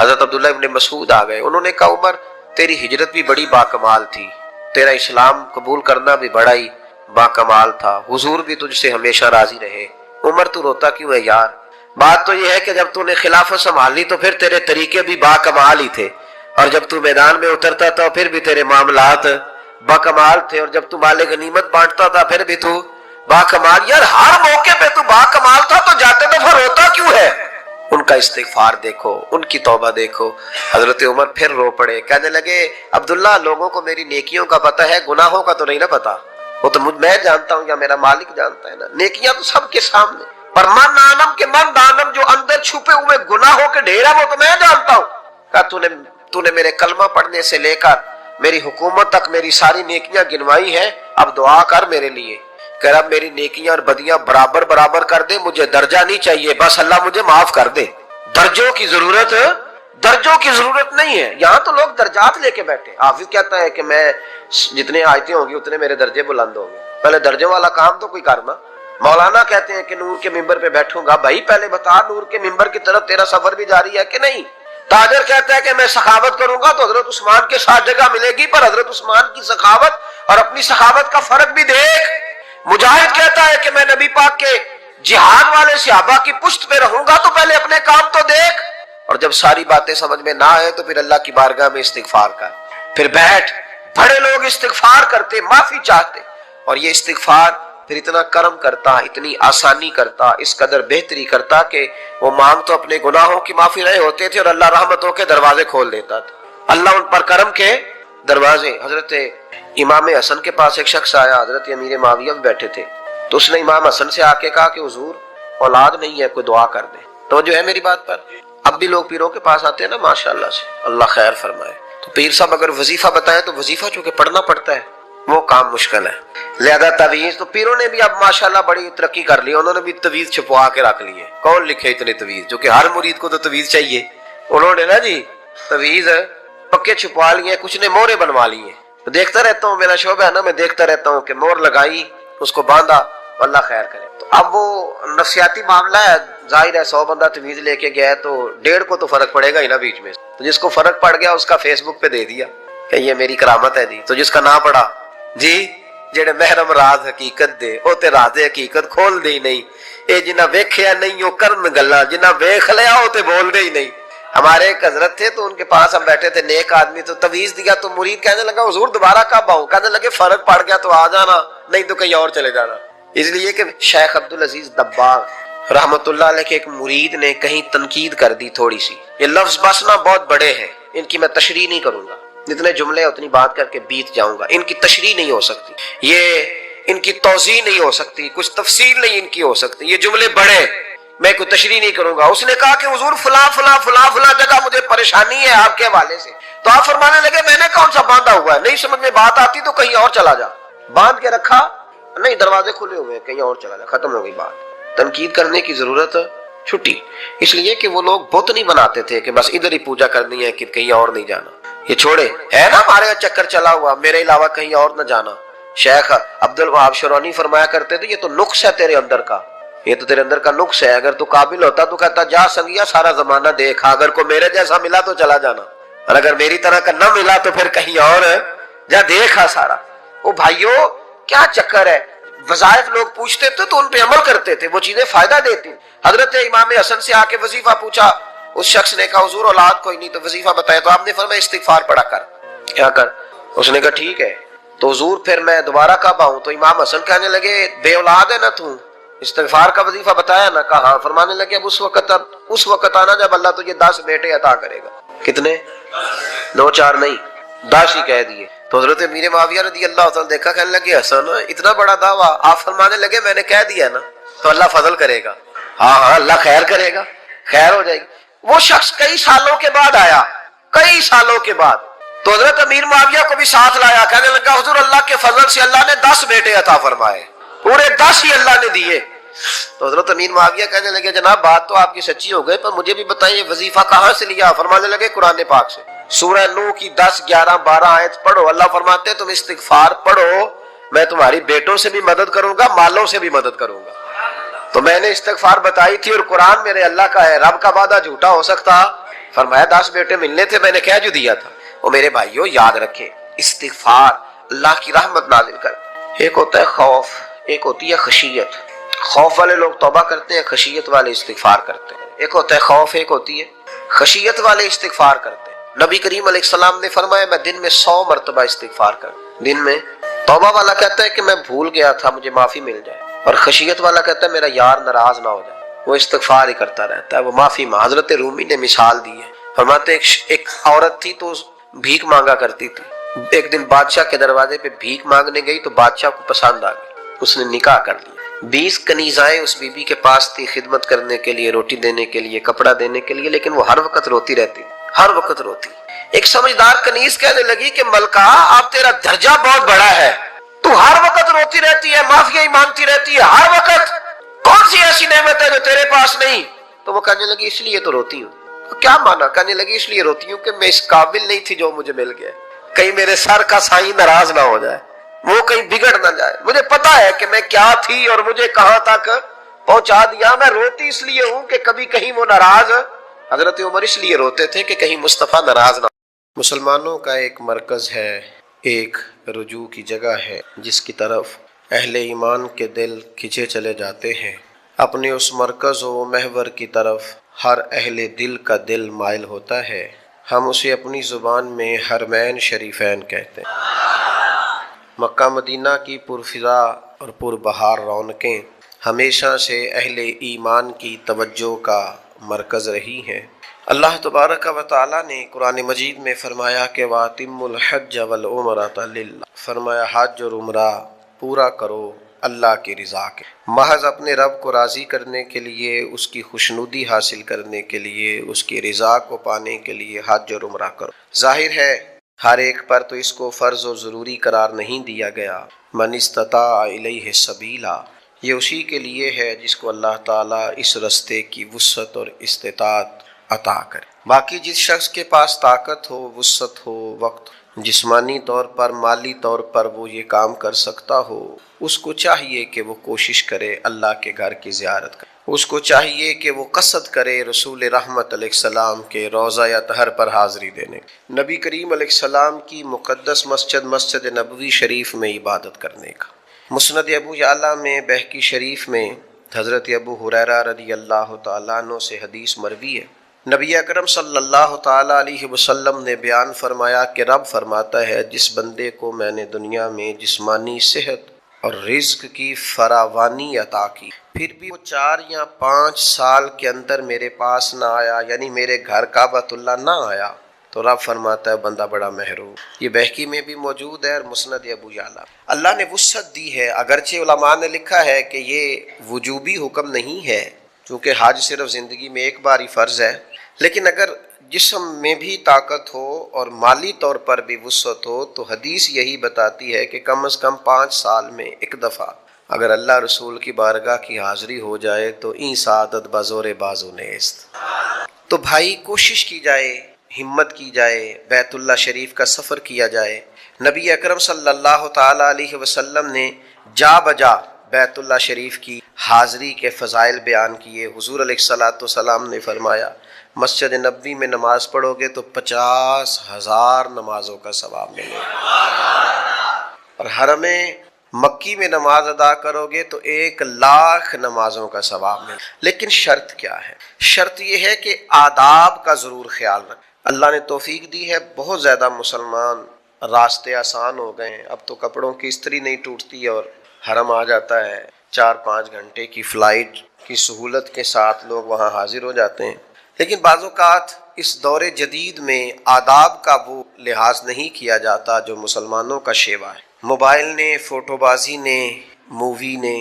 حضرت عبداللہ ابن مسعود آ گئے، انہوں نے کہا عمر تیری ہجرت بھی بڑی باکمال تھی، تیرا اسلام قبول کرنا بھی بڑا ہی باکمال تھا، حضور بھی تجھ سے ہمیشہ راضی رہے۔ عمر تو روتا کیوں ہے یار؟ بات تو یہ ہے کہ جب تو نے خلافت سنبھالی تو پھر تیرے طریقے بھی باکمال ہی تھے، اور جب تو میدان میں اترتا تھا پھر بھی تیرے معاملات باکمال تھے، اور جب تو مال غنیمت بانٹتا تھا پھر بھی تو باکمال۔ یار ہر موقع پہ تو باکمال تھا تو جاتے دفعہ روتا کیوں ہے؟ ان کا استغفار دیکھو، ان کی توبہ دیکھو۔ حضرت عمر پھر رو پڑے، کہنے لگے عبداللہ لوگوں کو میری نیکیوں کا پتہ ہے، گناہوں کا تو نہیں نا پتا، وہ تو میں جانتا ہوں یا میرا مالک جانتا ہے نا، نیکیاں تو سب کے سامنے، پر من آنم کے من دانم جو اندر چھپے ہوئے گناہوں کے ڈھیر ہے وہ تو میں جانتا ہوں۔ کہا تو نے میرے کلمہ پڑھنے سے لے کر میری حکومت تک میری ساری نیکیاں گنوائی ہیں، اب دعا کر میرے لیے کہ رب میری نیکیاں اور بدیاں برابر برابر کر دے، مجھے درجہ نہیں چاہیے، بس اللہ مجھے معاف کر دے۔ درجوں کی ضرورت نہیں ہے، یہاں تو لوگ درجات لے کے بیٹھے۔ حافظ کہتا ہے کہ میں جتنے آیتیں ہوں گی اتنے میرے درجے بلند ہوں گے، پہلے درجوں والا کام تو کوئی کرنا۔ مولانا کہتے ہیں کہ نور کے ممبر پہ بیٹھوں گا، بھائی پہلے بتا نور کے ممبر کی طرف تیرا سفر بھی جاری ہے کہ نہیں؟ تاجر کہتا ہے کہ میں سخاوت کروں گا تو حضرت عثمان کے ساتھ جگہ ملے گی، پر حضرت عثمان کی سخاوت اور اپنی سخاوت کا فرق بھی دیکھ۔ مجاہد کہتا ہے کہ میں نبی پاک کے جہاد والے صحابہ کی پشت پہ رہوں گا تو پہلے اپنے کام تو دیکھ۔ اور جب ساری باتیں سمجھ میں نہ آئے تو پھر اللہ کی بارگاہ میں استغفار کر، پھر بیٹھ۔ بڑے لوگ استغفار کرتے، معافی چاہتے، اور یہ استغفار پھر اتنا کرم کرتا، اتنی آسانی کرتا، اس قدر بہتری کرتا کہ وہ مانگ تو اپنے گناہوں کی معافی رہے ہوتے تھے اور اللہ رحمتوں کے دروازے کھول دیتا تھا، اللہ ان پر کرم کے دروازے۔ حضرت امام حسن کے پاس ایک شخص آیا، حضرت امیر معاویہ بھی بیٹھے تھے، تو اس نے امام حسن سے آ کے کہا کہ حضور اولاد نہیں ہے، کوئی دعا کر دے۔ تو جو ہے میری بات پر، اب بھی لوگ پیروں کے پاس آتے ہیں نا، ماشاءاللہ سے اللہ خیر فرمائے، تو پیر صاحب اگر وظیفہ بتائیں تو وظیفہ چونکہ پڑھنا پڑتا ہے وہ کام مشکل ہے، لہذا تعویذ تو پیروں نے بھی اب ماشاءاللہ بڑی ترقی کر لی، انہوں نے بھی تعویذ چھپوا کے رکھ لی ہے۔ کون لکھے اتنے تعویذ، جو کہ ہر مرید کو تو تعویذ چاہیے، انہوں نے نا جی تعویذ پکے چھپوا لیے، کچھ نے مورے بنوا لی ہیں۔ تو دیکھتا رہتا ہوں، میرا شعبہ ہے نا، میں دیکھتا رہتا ہوں کہ مور لگائی، اس کو باندھا، اللہ خیر کرے۔ تو اب وہ نفسیاتی معاملہ ہے، ظاہر ہے 100 بندہ تعویذ لے کے گیا ہے تو 1.5 کو تو فرق پڑے گا ہی نا بیچ میں، تو جس کو فرق پڑ گیا اس کا فیس بک پہ دے دیا کہ یہ میری کرامت ہے جی، تو جس کا نہ پڑا جی جڑے محرم راز حقیقت دے او تے راز حقیقت کھول دے ہی نہیں، اے جنہ ویکھیا نہیں او کرن گلاں، جنہ ویکھ لیا او تے بول دے ہی نہیں۔ ہمارے ایک حضرت تھے تو ان کے پاس ہم بیٹھے تھے، نیک آدمی، تو تعویذ دیا تو مرید کہنے لگا حضور دوبارہ کب آؤں؟ کہنے لگے فرق پڑ گیا تو آ جانا، نہیں تو کہیں اور چلے جانا۔ اس لیے کہ شیخ عبدالعزیز دباغ رحمت اللہ علیہ کے ایک مرید نے کہیں تنقید کر دی تھوڑی سی، یہ لفظ بس نا بہت بڑے ہیں، ان کی میں تشریح نہیں کروں گا، جتنے جملے اتنی بات کر کے بیت جاؤں گا، ان کی تشریح نہیں ہو سکتی، یہ ان کی توضیح نہیں ہو سکتی، کچھ تفصیل نہیں ان کی ہو سکتی، یہ جملے بڑے، میں کوئی تشریح نہیں کروں گا۔ اس نے کہا کہ حضور فلاں فلاں فلاں فلاں جگہ مجھے پریشانی ہے آپ کے حوالے سے، تو آپ فرمانے لگے میں نے کون سا باندھا ہوا ہے، نہیں سمجھ میں بات آتی تو کہیں اور چلا جا، باندھ کے رکھا نہیں، دروازے کھلے ہوئے ہیں، کہیں اور چلا جا، ختم ہو گئی بات۔ تنقید کرنے کی ضرورت چھٹی، اس لیے کہ وہ لوگ بت نہیں بناتے تھے کہ بس ادھر ہی پوجا کرنی ہے کہ کہیں اور نہیں جانا، یہ چھوڑے ہے نا ہمارے چکر چلا ہوا، میرے علاوہ کہیں اور نہ جانا۔ شیخ عبدالوہاب شرونی فرمایا کرتے تھے یہ تو نقص ہے تیرے اندر کا، یہ تو تیرے اندر کا نقص ہے، اگر تو قابل ہوتا تو کہتا جا سنگیا سارا زمانہ دیکھا، اگر کوئی میرے جیسا ملا تو چلا جانا، اور اگر میری طرح کا نہ ملا تو پھر کہیں اور جا دیکھا سارا۔ او بھائیو کیا چکر ہے، وظائف لوگ پوچھتے تھے تو ان پہ عمل کرتے تھے، وہ چیزیں فائدہ دیتی۔ حضرت امام حسن سے آ کے وظیفہ پوچھا، اس شخص نے کہا حضور اولاد کوئی نہیں تو وظیفہ بتایا، تو آپ نے فرمایا استغفار پڑھا کر، کیا کر؟ اس نے کہا ٹھیک ہے، تو حضور پھر میں دوبارہ کب آؤں؟ تو امام حسن کہنے لگے بے اولاد ہے نا تو، استغفار کا وظیفہ بتایا نا؟ کہا ہاں۔ فرمانے لگے اب اس وقت آنا جب اللہ تجھے 10 بیٹے عطا کرے گا۔ کتنے؟ 2 4 نہیں، 10 ہی کہہ دیے۔ تو حضرت امیر معاویہ رضی اللہ تعالیٰ دیکھا، کہنے لگے حسن اتنا بڑا دعویٰ؟ آپ فرمانے لگے میں نے کہہ دیا نا تو اللہ فضل کرے گا، ہاں ہاں اللہ خیر کرے گا، خیر ہو جائے گی۔ وہ شخص کئی سالوں کے بعد آیا، کئی سالوں کے بعد، تو حضرت امیر معاویہ کو بھی ساتھ لایا، کہنے لگا حضور اللہ کے فضل سے اللہ نے 10 بیٹے عطا فرمائے، پورے 10 ہی اللہ نے دیے۔ تو حضرت امیر معاویہ کہنے لگے جناب بات تو آپ کی سچی ہو گئی، پر مجھے بھی بتائیے وظیفہ کہاں سے لیا؟ فرمانے لگے قرآن پاک سے، سورہ نوح کی 10 11 12 آیت پڑھو، اللہ فرماتے ہیں تم استغفار پڑھو، میں تمہاری بیٹوں سے بھی مدد کروں گا، مالوں سے بھی مدد کروں گا۔ تو میں نے استغفار بتائی تھی، اور قرآن میرے اللہ کا ہے، رب کا وعدہ جھوٹا ہو سکتا فرمایا 10 بیٹے ملنے تھے، میں نے کیا جو دیا تھا؟ وہ میرے بھائیوں یاد رکھیں، استغفار اللہ کی رحمت نازل کر۔ ایک ہوتا ہے خوف، ایک ہوتی ہے خشیت۔ خوف والے لوگ توبہ کرتے ہیں، خشیت والے استغفار کرتے ہیں۔ ایک ہوتا ہے خوف، ایک ہوتی ہے خشیت والے استغفار کرتے ہیں۔ نبی کریم علیہ السلام نے فرمایا میں دن میں 100 مرتبہ استغفار کروں۔ دن میں توبہ والا کہتا ہے کہ میں بھول گیا تھا، مجھے معافی مل جائے، اور خشیت والا کہتا ہے میرا یار ناراض نہ ہو جائے، وہ استغفار ہی کرتا رہتا ہے، وہ معافی حضرت رومی نے مثال دی ہے، فرماتے ایک عورت تھی تو بھیک مانگا کرتی تھی، ایک دن بادشاہ کے دروازے پہ بھیک مانگنے گئی تو بادشاہ کو پسند آ گئی، اس نے نکاح کر لیا۔ 20 کنیزائیں اس بی بی کے پاس تھی خدمت کرنے کے لیے، روٹی دینے کے لیے، کپڑا دینے کے لیے، لیکن وہ ہر وقت روتی رہتی، ہر وقت روتی۔ ایک سمجھدار کنیز کہنے لگی کہ ملکہ اب تیرا درجہ بہت بڑا ہے، تو ہر وقت روتی رہتی ہے، معافی مانگتی رہتی ہے ہر وقت، کون سی ایسی نعمت ہے جو تیرے پاس نہیں؟ تو وہ کہنے لگی اس لیے تو روتی ہوں۔ کیا مانا؟ کہنے لگی اس لیے روتی ہوں کہ میں اس قابل نہیں تھی جو مجھے مل گیا، کہیں میرے سر کا سائیں ناراض نہ ہو جائے، وہ کہیں بگڑ نہ جائے، مجھے پتا ہے کہ میں کیا تھی اور مجھے کہاں تک پہنچا دیا، میں روتی اس لیے ہوں کہ کبھی کہیں وہ ناراض۔ حضرت عمر اس لیے روتے تھے کہ کہیں مصطفیٰ ناراض نہ ہو۔ مسلمانوں کا ایک مرکز ہے، ایک رجوع کی جگہ ہے جس کی طرف اہل ایمان کے دل کھنچے چلے جاتے ہیں۔ اپنے اس مرکز و محور کی طرف ہر اہل دل کا دل مائل ہوتا ہے۔ ہم اسے اپنی زبان میں حرمین شریفین کہتے ہیں۔ مکہ مدینہ کی پرفضا اور پربہار رونقیں ہمیشہ سے اہل ایمان کی توجہ کا مرکز رہی ہیں۔ اللہ تبارک و تعالیٰ نے قرآن مجید میں فرمایا کہ وَأَتِمُّوا الْحَجَّ وَالْعُمْرَةَ لِلَّهِ، فرمایا حج اور عمرہ پورا کرو اللہ کی رضا کے، محض اپنے رب کو راضی کرنے کے لیے، اس کی خوشنودی حاصل کرنے کے لیے، اس کی رضا کو پانے کے لیے حج اور عمرہ کرو۔ ظاہر ہے ہر ایک پر تو اس کو فرض و ضروری قرار نہیں دیا گیا۔ من استطاع الیہ سبیلا، یہ اسی کے لیے ہے جس کو اللہ تعالیٰ اس رستے کی وسعت اور استطاعت عطا کرے۔ باقی جس شخص کے پاس طاقت ہو، وسعت ہو، وقت ہو، جسمانی طور پر، مالی طور پر وہ یہ کام کر سکتا ہو، اس کو چاہیے کہ وہ کوشش کرے اللہ کے گھر کی زیارت کرے، اس کو چاہیے کہ وہ قصد کرے رسول رحمت علیہ السلام کے روضہ اطہر پر حاضری دینے، نبی کریم علیہ السلام کی مقدس مسجد نبوی شریف میں عبادت کرنے کا۔ مسند ابو یعلا میں بہقی شریف میں حضرت ابو ہریرہ رضی اللہ تعالیٰ عنہ سے حدیث مروی ہے، نبی اکرم صلی اللہ تعالیٰ علیہ وسلم نے بیان فرمایا کہ رب فرماتا ہے جس بندے کو میں نے دنیا میں جسمانی صحت اور رزق کی فراوانی عطا کی، پھر بھی وہ 4 یا 5 سال کے اندر میرے پاس نہ آیا، یعنی میرے گھر کعبۃ اللہ نہ آیا، تو رب فرماتا ہے بندہ بڑا محروم۔ یہ بہقی میں بھی موجود ہے اور مسند ابو یعلا۔ اللہ نے وسعت دی ہے، اگرچہ علماء نے لکھا ہے کہ یہ وجوبی حکم نہیں ہے، چونکہ حج صرف زندگی میں ایک بار ہی فرض ہے، لیکن اگر جسم میں بھی طاقت ہو اور مالی طور پر بھی وسعت ہو تو حدیث یہی بتاتی ہے کہ کم از کم 5 سال میں ایک دفعہ اگر اللہ رسول کی بارگاہ کی حاضری ہو جائے تو این سعادت بزور بازو نیست۔ تو بھائی کوشش کی جائے، ہمت کی جائے، بیت اللہ شریف کا سفر کیا جائے۔ نبی اکرم صلی اللہ تعالیٰ علیہ وسلم نے جا بجا بیت اللہ شریف کی حاضری کے فضائل بیان کیے۔ حضور علیہ الصلوۃ نے فرمایا مسجد نبوی میں نماز پڑھو گے تو 50,000 نمازوں کا ثواب ملے گا، اور حرم مکی میں نماز ادا کرو گے تو 1,00,000 نمازوں کا ثواب ملے گا۔ لیکن شرط کیا ہے؟ شرط یہ ہے کہ آداب کا ضرور خیال رکھ۔ اللہ نے توفیق دی ہے، بہت زیادہ مسلمان راستے آسان ہو گئے ہیں، اب تو کپڑوں کی استری نہیں ٹوٹتی اور حرم آ جاتا ہے، 4-5 گھنٹے کی فلائٹ کی سہولت کے ساتھ لوگ وہاں حاضر ہو جاتے ہیں۔ لیکن بعض اوقات اس دور جدید میں آداب کا وہ لحاظ نہیں کیا جاتا جو مسلمانوں کا شیوا ہے۔ موبائل نے، فوٹو بازی نے، مووی نے،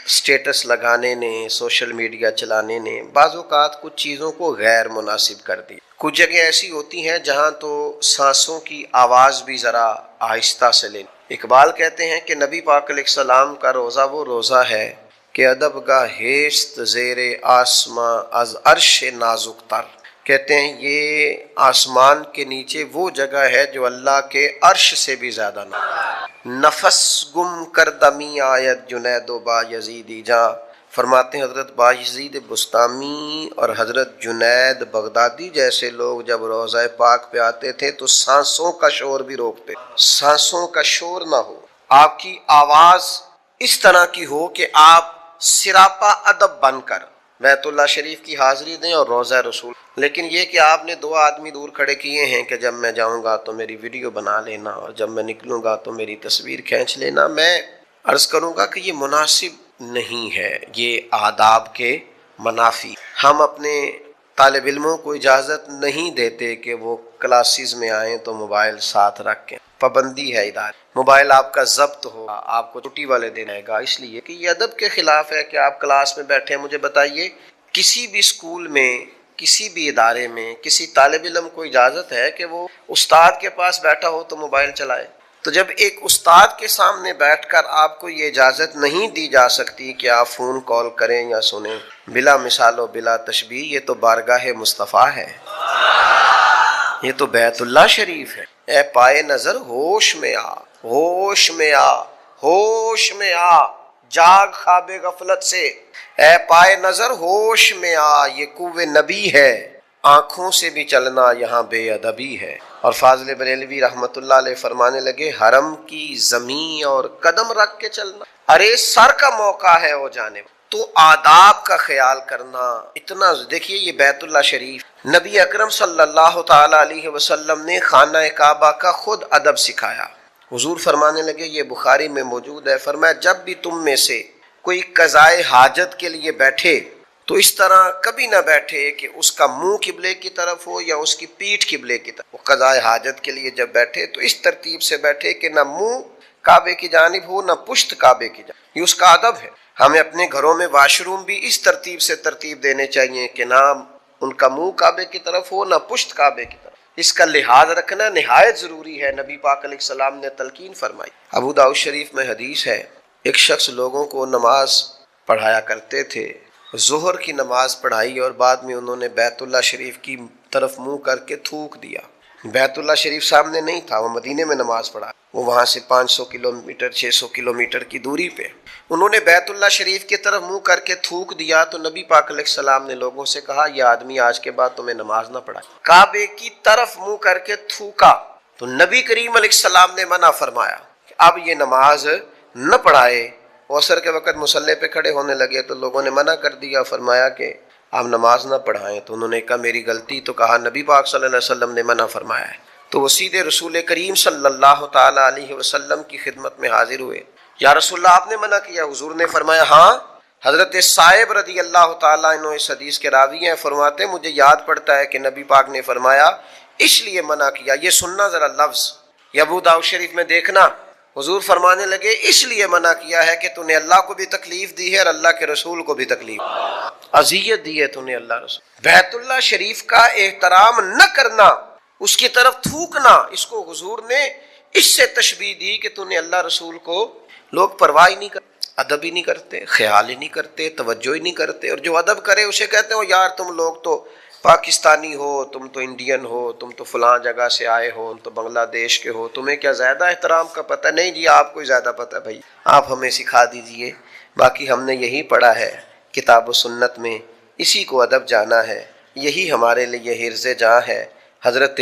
سٹیٹس لگانے نے، سوشل میڈیا چلانے نے بعض اوقات کچھ چیزوں کو غیر مناسب کر دی۔ کچھ جگہ ایسی ہوتی ہیں جہاں تو سانسوں کی آواز بھی ذرا آہستہ سے لیں۔ اقبال کہتے ہیں کہ نبی پاک علیہ السلام کا روزہ وہ روزہ ہے کہ ادب کا ہیست زیر آسماں از عرش نازک تر، کہتے ہیں یہ آسمان کے نیچے وہ جگہ ہے جو اللہ کے عرش سے بھی زیادہ نفس گم کر دمی آیت جنید و با یزیدی جاں، فرماتے ہیں حضرت بایزید بستامی اور حضرت جنید بغدادی جیسے لوگ جب روضہ پاک پہ آتے تھے تو سانسوں کا شور بھی روکتے، سانسوں کا شور نہ ہو، آپ کی آواز اس طرح کی ہو کہ آپ سراپا ادب بن کر بیت اللہ شریف کی حاضری دیں اور روضہ رسول. لیکن یہ کہ آپ نے 2 آدمی دور کھڑے کیے ہیں کہ جب میں جاؤں گا تو میری ویڈیو بنا لینا اور جب میں نکلوں گا تو میری تصویر کھینچ لینا، میں عرض کروں گا کہ یہ مناسب نہیں ہے، یہ آداب کے منافی. ہم اپنے طالب علموں کو اجازت نہیں دیتے کہ وہ کلاسز میں آئیں تو موبائل ساتھ رکھیں، پابندی ہے ادارے، موبائل آپ کا ضبط ہو، آپ کو چھٹی والے دن آئے گا، اس لیے کہ یہ ادب کے خلاف ہے کہ آپ کلاس میں بیٹھے. مجھے بتائیے کسی بھی اسکول میں، کسی بھی ادارے میں کسی طالب علم کو اجازت ہے کہ وہ استاد کے پاس بیٹھا ہو تو موبائل چلائے؟ تو جب ایک استاد کے سامنے بیٹھ کر آپ کو یہ اجازت نہیں دی جا سکتی کہ آپ فون کال کریں یا سنیں بلا مثال و بلا تشبیہ، یہ تو بارگاہ مصطفیٰ ہے، یہ تو بیت اللہ شریف ہے. اے پائے نظر ہوش میں آ، ہوش میں آ، ہوش میں آ، جاگ خواب غفلت سے. اے پائے نظر ہوش میں آ، یہ کوہ نبی ہے، آنکھوں سے بھی چلنا یہاں بے ادبی ہے. اور فاضل بریلوی رحمت اللہ علیہ فرمانے لگے حرم کی زمین اور قدم رکھ کے چلنا، ارے سر کا موقع ہے وہ جانے. تو آداب کا خیال کرنا اتنا. دیکھیے یہ بیت اللہ شریف، نبی اکرم صلی اللہ تعالی علیہ وسلم نے خانہ کعبہ کا خود ادب سکھایا. حضور فرمانے لگے، یہ بخاری میں موجود ہے، فرمایا جب بھی تم میں سے کوئی قضائے حاجت کے لیے بیٹھے تو اس طرح کبھی نہ بیٹھے کہ اس کا منہ قبلے کی طرف ہو یا اس کی پیٹھ قبلے کی طرف. وہ قضائے حاجت کے لیے جب بیٹھے تو اس ترتیب سے بیٹھے کہ نہ منہ کعبے کی جانب ہو نہ پشت کعبے کی جانب. یہ اس کا ادب ہے. ہمیں اپنے گھروں میں واش روم بھی اس ترتیب سے ترتیب دینے چاہیے کہ نہ ان کا منہ کعبے کی طرف ہو نہ پشت کعبے کی طرف. اس کا لحاظ رکھنا نہایت ضروری ہے. نبی پاک علیہ السلام نے تلقین فرمائی. ابو داؤد شریف میں حدیث ہے، ایک شخص لوگوں کو نماز پڑھایا کرتے تھے، ظہر کی نماز پڑھائی اور بعد میں انہوں نے بیت اللہ شریف کی طرف منہ کر کے تھوک دیا. بیت اللہ شریف سامنے نہیں تھا، وہ مدینے میں نماز پڑھا، وہ وہاں سے 500 کلومیٹر 600 کلومیٹر کی دوری پہ. انہوں نے بیت اللہ شریف کی طرف منہ کر کے تھوک دیا تو نبی پاک علیہ السلام نے لوگوں سے کہا یہ آدمی آج کے بعد تمہیں نماز نہ پڑھائے. کعبے کی طرف منہ کر کے تھوکا تو نبی کریم علیہ السلام نے منع فرمایا کہ اب یہ نماز نہ پڑھائے. عصر کے وقت مصلی پہ کھڑے ہونے لگے تو لوگوں نے منع کر دیا، فرمایا کہ آپ نماز نہ پڑھائیں. تو انہوں نے کہا میری غلطی. تو کہا نبی پاک صلی اللہ علیہ وسلم نے منع فرمایا ہے. تو وہ سیدھے رسول کریم صلی اللہ تعالی علیہ وسلم کی خدمت میں حاضر ہوئے. یا رسول اللہ آپ نے منع کیا؟ حضور نے فرمایا ہاں. حضرت صاحب رضی اللہ تعالیٰ عنہ اس حدیث کے راوی ہیں، فرماتے مجھے یاد پڑتا ہے کہ نبی پاک نے فرمایا اس لیے منع کیا. یہ سننا ذرا لفظ، یہ ابو داؤد شریف میں دیکھنا. حضور فرمانے لگے اس لیے منع کیا ہے کہ تو نے اللہ کو بھی تکلیف دی ہے اور اللہ کے رسول کو بھی تکلیف اذیت دی ہے. تو نے اللہ رسول بیت اللہ شریف کا احترام نہ کرنا، اس کی طرف تھوکنا، اس کو حضور نے اس سے تشبیہ دی کہ تو نے اللہ رسول کو. لوگ پرواہ ہی نہیں کرتے، ادب ہی نہیں کرتے، خیال ہی نہیں کرتے، توجہ ہی نہیں کرتے. اور جو ادب کرے اسے کہتے ہو یار تم لوگ تو پاکستانی ہو، تم تو انڈین ہو، تم تو فلاں جگہ سے آئے ہو، تم تو بنگلہ دیش کے ہو، تمہیں کیا زیادہ احترام کا پتہ نہیں؟ جی آپ کو زیادہ پتہ، بھائی آپ ہمیں سکھا دیجئے. باقی ہم نے یہی پڑھا ہے کتاب و سنت میں، اسی کو ادب جانا ہے، یہی ہمارے لیے حرز جاں ہے. حضرت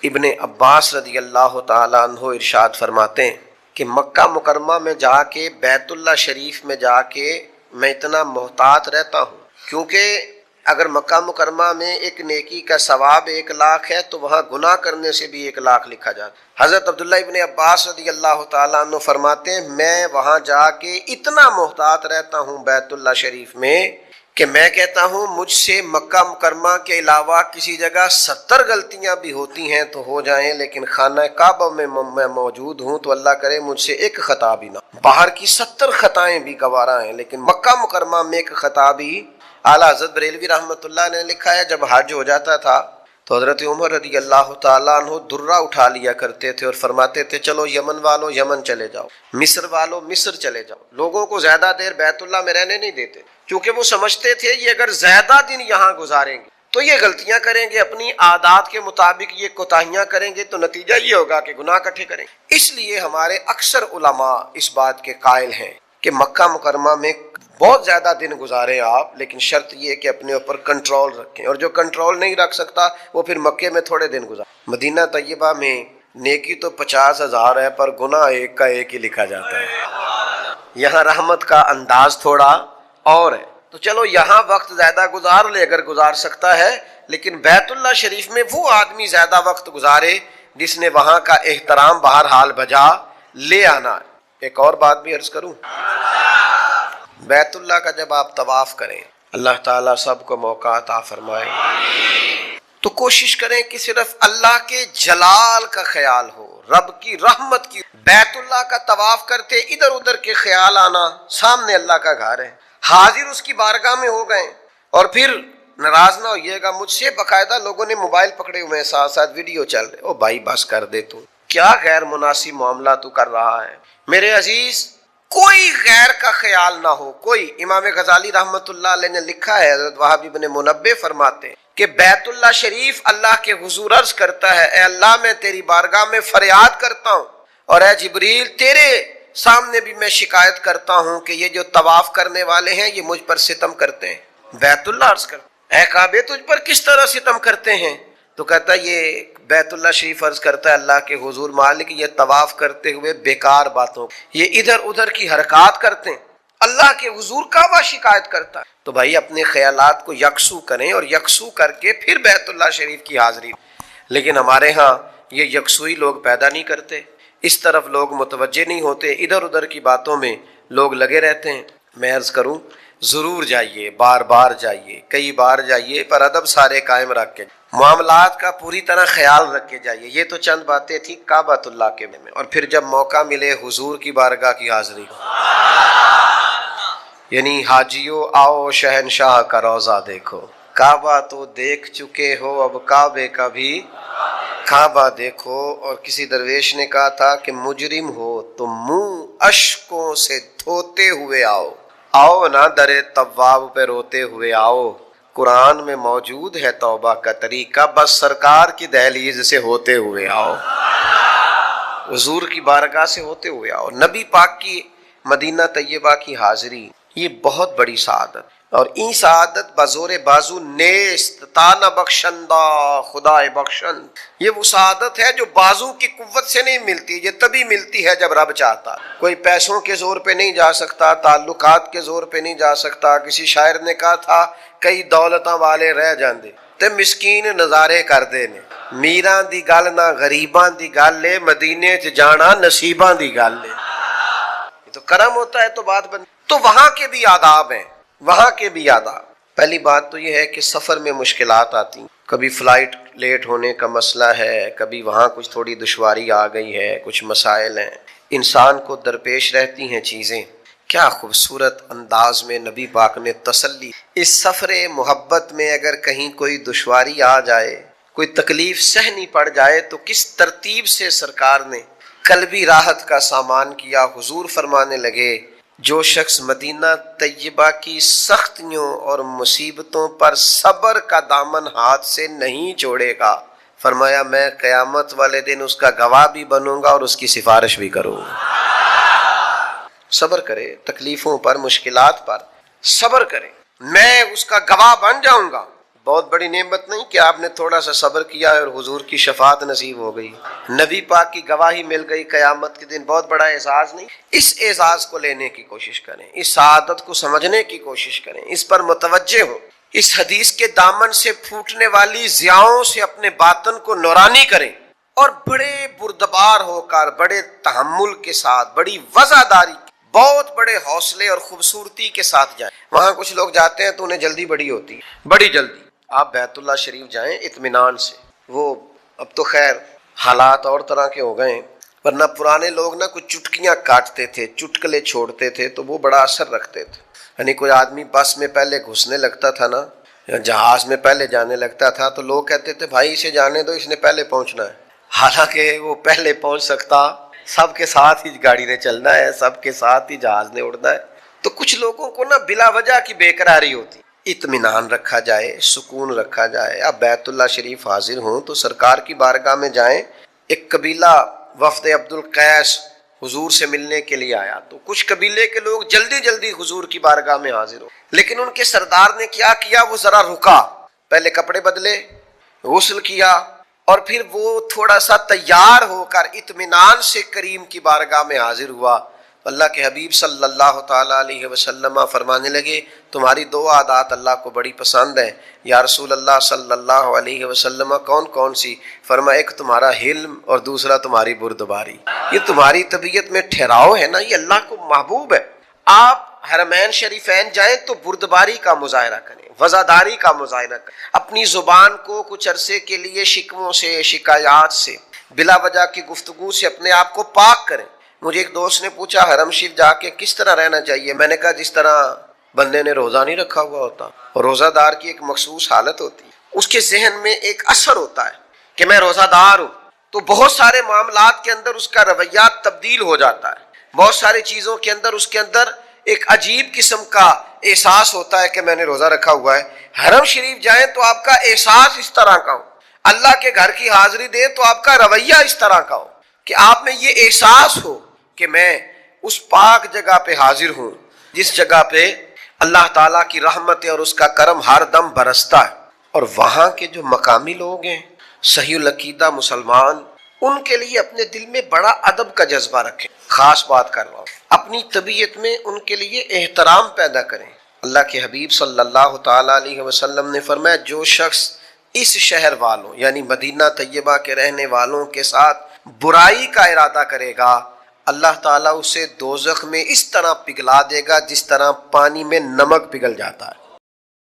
ابن عباس رضی اللہ تعالیٰ عنہ ارشاد فرماتے ہیں کہ مکہ مکرمہ میں جا کے بیت اللہ شریف میں جا کے میں اتنا محتاط رہتا ہوں کیونکہ اگر مکہ مکرمہ میں ایک نیکی کا ثواب 1 لاکھ ہے تو وہاں گناہ کرنے سے بھی 1 لاکھ لکھا جاتا. حضرت عبداللہ ابن عباس رضی اللہ تعالیٰ عنہ فرماتے ہیں میں وہاں جا کے اتنا محتاط رہتا ہوں بیت اللہ شریف میں کہ میں کہتا ہوں مجھ سے مکہ مکرمہ کے علاوہ کسی جگہ 70 غلطیاں بھی ہوتی ہیں تو ہو جائیں، لیکن خانہ کعبہ میں میں موجود ہوں تو اللہ کرے مجھ سے 1 خطا بھی نہ. باہر کی 70 خطائیں بھی گوارا ہیں لیکن مکہ مکرمہ میں 1 خطا بھی. اعلیٰ حضرت بریلوی رحمۃ اللہ نے لکھا ہے جب حج ہو جاتا تھا تو حضرت عمر رضی اللہ تعالیٰ عنہ درہ اٹھا لیا کرتے تھے اور فرماتے تھے چلو یمن والو یمن چلے جاؤ، مصر والو مصر چلے جاؤ. لوگوں کو زیادہ دیر بیت اللہ میں رہنے نہیں دیتے کیونکہ وہ سمجھتے تھے یہ اگر زیادہ دن یہاں گزاریں گے تو یہ غلطیاں کریں گے، اپنی عادات کے مطابق یہ کوتاہیاں کریں گے تو نتیجہ یہ ہوگا کہ گناہ اکٹھے کریں. اس لیے ہمارے اکثر علماء اس بات کے قائل ہیں کہ مکہ مکرمہ میں بہت زیادہ دن گزاریں آپ، لیکن شرط یہ ہے کہ اپنے اوپر کنٹرول رکھیں، اور جو کنٹرول نہیں رکھ سکتا وہ پھر مکے میں تھوڑے دن گزار۔ مدینہ طیبہ میں نیکی تو 50,000 ہے پر گناہ ایک کا ایک ہی لکھا جاتا ہے۔ یہاں رحمت کا انداز تھوڑا اور ہے، تو چلو یہاں وقت زیادہ گزار لے اگر گزار سکتا ہے، لیکن بیت اللہ شریف میں وہ آدمی زیادہ وقت گزارے جس نے وہاں کا احترام بہرحال بجا لے آنا۔ ایک اور بات بھی عرض کروں، بیت اللہ کا جب آپ طواف کریں، اللہ تعالیٰ سب کو موقع عطا فرمائے، تو کوشش کریں کہ صرف اللہ کے جلال کا خیال ہو، رب کی رحمت کی۔ بیت اللہ کا طواف کرتے ادھر ادھر کے خیال آنا، سامنے اللہ کا گھر ہے، حاضر اس کی بارگاہ میں ہو گئے، اور پھر ناراض نہ ہوئیے گا مجھ سے، باقاعدہ لوگوں نے موبائل پکڑے ہوئے ہیں، ساتھ ساتھ ویڈیو چل رہے، او بھائی بس کر دے، تو کیا غیر مناسب معاملہ تو کر رہا ہے۔ میرے عزیز، کوئی غیر کا خیال نہ ہو، کوئی۔ امام غزالی رحمت اللہ علیہ نے لکھا ہے، حضرت وہاب بن منبہ فرماتے ہیں کہ بیت اللہ شریف اللہ کے حضور عرض کرتا ہے، اے اللہ میں تیری بارگاہ میں فریاد کرتا ہوں، اور اے جبریل تیرے سامنے بھی میں شکایت کرتا ہوں کہ یہ جو طواف کرنے والے ہیں یہ مجھ پر ستم کرتے ہیں۔ بیت اللہ عرض کرتا، اے کعبے تجھ پر کس طرح ستم کرتے ہیں؟ تو کہتا ہے یہ بیت اللہ شریف عرض کرتا ہے اللہ کے حضور مالک یہ طواف کرتے ہوئے بیکار باتوں، یہ ادھر ادھر کی حرکات کرتے ہیں، اللہ کے حضور کعبہ شکایت کرتا ہے۔ تو بھائی اپنے خیالات کو یکسو کریں اور یکسو کر کے پھر بیت اللہ شریف کی حاضری۔ لیکن ہمارے ہاں یہ یکسوئی لوگ پیدا نہیں کرتے، اس طرف لوگ متوجہ نہیں ہوتے، ادھر ادھر کی باتوں میں لوگ لگے رہتے ہیں۔ میں عرض کروں ضرور جائیے، بار بار جائیے، کئی بار جائیے، پر ادب سارے قائم رکھ کے، معاملات کا پوری طرح خیال رکھ کے جائیے۔ یہ تو چند باتیں تھیں کعبۃ اللہ کے میں، اور پھر جب موقع ملے حضور کی بارگاہ کی حاضری، یعنی حاجیوں آؤ شہنشاہ کا روضہ دیکھو، کعبہ تو دیکھ چکے ہو اب کعبے کا بھی کعبہ دیکھو۔ اور کسی درویش نے کہا تھا کہ مجرم ہو تو منہ اشکوں سے دھوتے ہوئے آؤ، آؤ نہ درے طواب پہ روتے ہوئے آؤ۔ قرآن میں موجود ہے توبہ کا طریقہ، بس سرکار کی دہلیز سے ہوتے ہوئے آؤ، حضور کی بارگاہ سے ہوتے ہوئے آؤ۔ نبی پاک کی مدینہ طیبہ کی حاضری یہ بہت بڑی سعادت، اور این سعادت بزور بازو نیست تانا بخشندہ خدا بخشند، یہ وہ سعادت ہے جو بازو کی قوت سے نہیں ملتی، یہ تبھی ملتی ہے جب رب چاہتا۔ کوئی پیسوں کے زور پہ نہیں جا سکتا، تعلقات کے زور پہ نہیں جا سکتا۔ کسی شاعر نے کہا تھا کئی دولتاں والے رہ جاندے تے مسکین نظارے کر دے نے، میراں دی گل نہ غریباں دی گل لے، مدینے چ جانا نصیباں دی گل لے۔ یہ تو کرم ہوتا ہے تو بات بن۔ تو وہاں کے بھی آداب ہیں، وہاں کے بھی آداب۔ پہلی بات تو یہ ہے کہ سفر میں مشکلات آتی ہیں، کبھی فلائٹ لیٹ ہونے کا مسئلہ ہے، کبھی وہاں کچھ تھوڑی دشواری آ گئی ہے، کچھ مسائل ہیں، انسان کو درپیش رہتی ہیں چیزیں۔ کیا خوبصورت انداز میں نبی پاک نے تسلی، اس سفر محبت میں اگر کہیں کوئی دشواری آ جائے، کوئی تکلیف سہنی پڑ جائے، تو کس ترتیب سے سرکار نے قلبی راحت کا سامان کیا۔ حضور فرمانے لگے جو شخص مدینہ طیبہ کی سختیوں اور مصیبتوں پر صبر کا دامن ہاتھ سے نہیں چھوڑے گا، فرمایا میں قیامت والے دن اس کا گواہ بھی بنوں گا اور اس کی سفارش بھی کروں گا۔ صبر کرے تکلیفوں پر، مشکلات پر صبر کرے، میں اس کا گواہ بن جاؤں گا۔ بہت بڑی نعمت نہیں کہ آپ نے تھوڑا سا صبر کیا اور حضور کی شفاعت نصیب ہو گئی، نبی پاک کی گواہی مل گئی قیامت کے دن، بہت بڑا اعزاز نہیں؟ اس اعزاز کو لینے کی کوشش کریں، اس سعادت کو سمجھنے کی کوشش کریں، اس پر متوجہ ہو، اس حدیث کے دامن سے پھوٹنے والی ضیاؤں سے اپنے باطن کو نورانی کریں، اور بڑے بردبار ہو کر، بڑے تحمل کے ساتھ، بڑی وفاداری، بہت بڑے حوصلے اور خوبصورتی کے ساتھ جائیں۔ وہاں کچھ لوگ جاتے ہیں تو انہیں جلدی بڑی ہوتی ہے، بڑی جلدی۔ آپ بیت اللہ شریف جائیں اطمینان سے۔ وہ اب تو خیر حالات اور طرح کے ہو گئے، ورنہ پرانے لوگ نا کچھ چٹکیاں کاٹتے تھے، چٹکلے چھوڑتے تھے تو وہ بڑا اثر رکھتے تھے۔ یعنی کوئی آدمی بس میں پہلے گھسنے لگتا تھا نا، یا جہاز میں پہلے جانے لگتا تھا، تو لوگ کہتے تھے بھائی اسے جانے دو، اس نے پہلے پہنچنا ہے۔ حالانکہ وہ پہلے پہنچ سکتا، سب کے ساتھ ہی گاڑی نے چلنا ہے، سب کے ساتھ ہی جہاز نے اڑنا ہے۔ تو کچھ لوگوں کو نا بلا وجہ کی بے قراری ہوتی، اطمینان رکھا جائے، سکون رکھا جائے۔ اب بیت اللہ شریف حاضر ہوں تو سرکار کی بارگاہ میں جائیں۔ ایک قبیلہ وفد عبد القیس حضور سے ملنے کے لیے آیا، تو کچھ قبیلے کے لوگ جلدی جلدی حضور کی بارگاہ میں حاضر ہو، لیکن ان کے سردار نے کیا کیا، وہ ذرا رکا، پہلے کپڑے بدلے، غسل کیا، اور پھر وہ تھوڑا سا تیار ہو کر اطمینان سے کریم کی بارگاہ میں حاضر ہوا۔ اللہ کے حبیب صلی اللہ تعالیٰ علیہ وسلم فرمانے لگے تمہاری دو عادات اللہ کو بڑی پسند ہیں۔ یا رسول اللہ صلی اللہ علیہ وسلم کون کون سی؟ فرمایا ایک تمہارا حلم اور دوسرا تمہاری بردباری۔ یہ تمہاری طبیعت میں ٹھہراؤ ہے نا، یہ اللہ کو محبوب ہے۔ آپ حرمین شریفین جائیں تو بردباری کا مظاہرہ کریں، وزاداری کا مظاہرہ کریں، اپنی زبان کو کچھ عرصے کے لیے شکووں سے، شکایات سے، بلا وجہ کی گفتگو سے اپنے آپ کو پاک کریں۔ مجھے ایک دوست نے پوچھا حرم شریف جا کے کس طرح رہنا چاہیے؟ میں نے کہا جس طرح بندے نے روزہ نہیں رکھا ہوا ہوتا، اور روزہ دار کی ایک مخصوص حالت ہوتی ہے، اس کے ذہن میں ایک اثر ہوتا ہے کہ میں روزہ دار ہوں، تو بہت سارے معاملات کے اندر اس کا رویہ تبدیل ہو جاتا ہے، بہت ساری چیزوں کے اندر اس کے اندر ایک عجیب قسم کا احساس ہوتا ہے کہ میں نے روزہ رکھا ہوا ہے۔ حرم شریف جائیں تو آپ کا احساس اس طرح کا ہو، اللہ کے گھر کی حاضری دیں تو آپ کا رویہ اس طرح کا ہو کہ آپ میں یہ احساس ہو کہ میں اس پاک جگہ پہ حاضر ہوں جس جگہ پہ اللہ تعالیٰ کی رحمت اور اس کا کرم ہر دم برستا ہے۔ اور وہاں کے جو مقامی لوگ ہیں، صحیح العقیدہ مسلمان، ان کے لیے اپنے دل میں بڑا ادب کا جذبہ رکھیں۔ خاص بات کر رہا ہوں، اپنی طبیعت میں ان کے لیے احترام پیدا کریں۔ اللہ کے حبیب صلی اللہ تعالیٰ علیہ وسلم نے فرمایا جو شخص اس شہر والوں یعنی مدینہ طیبہ کے رہنے والوں کے ساتھ برائی کا ارادہ کرے گا، اللہ تعالیٰ اسے دوزخ میں اس طرح پگھلا دے گا جس طرح پانی میں نمک پگھل جاتا ہے۔